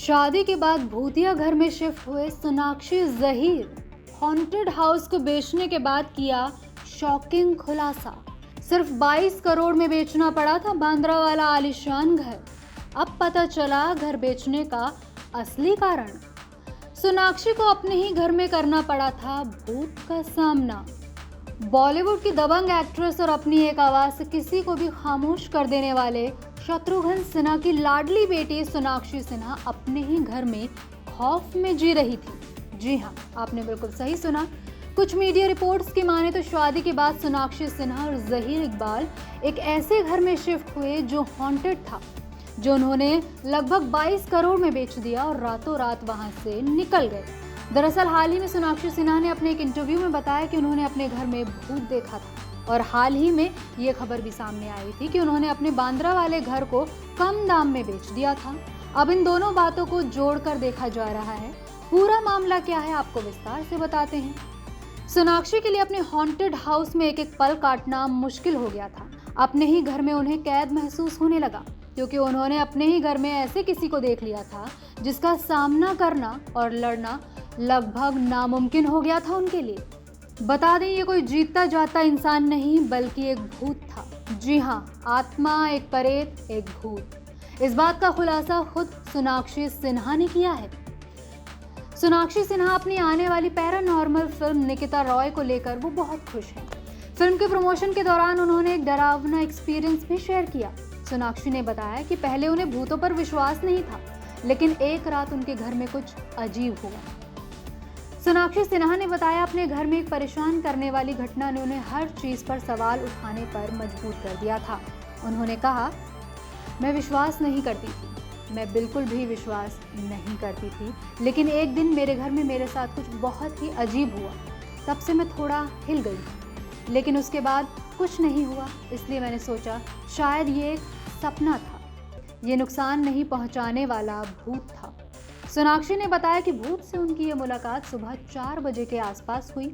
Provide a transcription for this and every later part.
शादी के बाद भूतिया घर में शिफ्ट हुए सोनाक्षी जहीर हॉन्टेड हाउस को बेचने के बाद किया शॉकिंग खुलासा। सिर्फ 22 करोड़ में बेचना पड़ा था बांद्रा वाला आलीशान घर। अब पता चला घर बेचने का असली कारण। सोनाक्षी को अपने ही घर में करना पड़ा था भूत का सामना। बॉलीवुड की दबंग एक्ट्रेस और अपनी एक आवाज से किसी को भी खामोश कर देने वाले शत्रुघ्न सिन्हा की लाडली बेटी सोनाक्षी सिन्हा अपने ही घर में खौफ में जी रही थी। जी हाँ, आपने बिल्कुल सही सुना। कुछ मीडिया रिपोर्ट्स की माने तो शादी के बाद सोनाक्षी सिन्हा और जहीर इकबाल एक ऐसे घर में शिफ्ट हुए जो हॉन्टेड था, जो उन्होंने लगभग 22 करोड़ में बेच दिया और रातों रात वहां से निकल गए। दरअसल हाल ही में सोनाक्षी सिन्हा ने अपने एक इंटरव्यू में बताया कि उन्होंने अपने घर में भूत देखा था और हाल ही में ये खबर भी सामने आई थी कि उन्होंने अपने बांद्रा वाले घर को कम दाम में बेच दिया था। अब इन दोनों बातों को जोड़कर देखा जा रहा है। पूरा मामला क्या है आपको विस्तार से बताते हैं। सोनाक्षी के लिए अपने हॉन्टेड हाउस में एक एक पल काटना मुश्किल हो गया था। अपने ही घर में उन्हें कैद महसूस होने लगा क्योंकि उन्होंने अपने ही घर में ऐसे किसी को देख लिया था जिसका सामना करना और लड़ना लगभग नामुमकिन हो गया था उनके लिए। बता दें, ये कोई जीतता जाता इंसान नहीं बल्कि एक भूत था। जी हाँ, आत्मा, एक परेत, एक भूत। इस बात का खुलासा खुद सोनाक्षी सिन्हा ने किया है। सोनाक्षी सिन्हा अपनी आने वाली पैरानॉर्मल फिल्म निकिता रॉय को लेकर वो बहुत खुश हैं। फिल्म के प्रमोशन के दौरान उन्होंने एक डरावना एक्सपीरियंस भी शेयर किया। सोनाक्षी ने बताया कि पहले उन्हें भूतों पर विश्वास नहीं था, लेकिन एक रात उनके घर में कुछ अजीब हुआ। सोनाक्षी सिन्हा ने बताया, अपने घर में एक परेशान करने वाली घटना ने उन्हें हर चीज पर सवाल उठाने पर मजबूर कर दिया था। उन्होंने कहा, मैं विश्वास नहीं करती थी, मैं बिल्कुल भी विश्वास नहीं करती थी, लेकिन एक दिन मेरे घर में मेरे साथ कुछ बहुत ही अजीब हुआ। तब से मैं थोड़ा हिल गई, लेकिन उसके बाद कुछ नहीं हुआ। इसलिए मैंने सोचा शायद ये एक सपना था, ये नुकसान नहीं पहुंचाने वाला भूत था। सोनाक्षी ने बताया कि भूत से उनकी ये मुलाकात सुबह 4 बजे के आसपास हुई,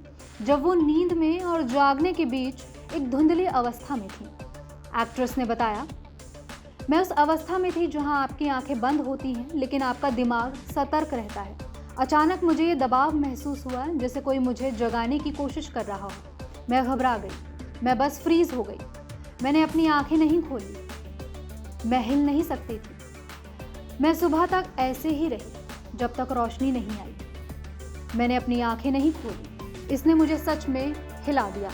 जब वो नींद में और जागने के बीच एक धुंधली अवस्था में थी। एक्ट्रेस ने बताया, मैं उस अवस्था में थी जहां आपकी आंखें बंद होती हैं लेकिन आपका दिमाग सतर्क रहता है। अचानक मुझे ये दबाव महसूस हुआ जैसे कोई मुझे जगाने की कोशिश कर रहा हो। मैं घबरा गई, मैं बस फ्रीज हो गई। मैंने अपनी आंखें नहीं खोली, मैं हिल नहीं सकती थी। मैं सुबह तक ऐसे ही रही जब तक रोशनी नहीं आई। मैंने अपनी आंखें नहीं खोली। इसने मुझे सच में हिला दिया।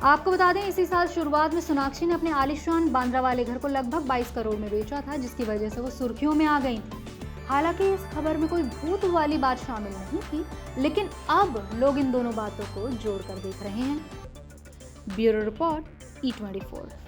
आपको बता दें, इसी साल शुरुआत में सोनाक्षी ने अपने आलीशान बांद्रा वाले घर को लगभग 22 करोड़ में बेचा था, जिसकी वजह से वो सुर्खियों में आ गई थी। हालांकि इस खबर में कोई भूत वाली बात शामिल नहीं थी, लेकिन अब लोग इन दोनों बातों को जोड़कर देख रहे हैं। Bureau report, E24।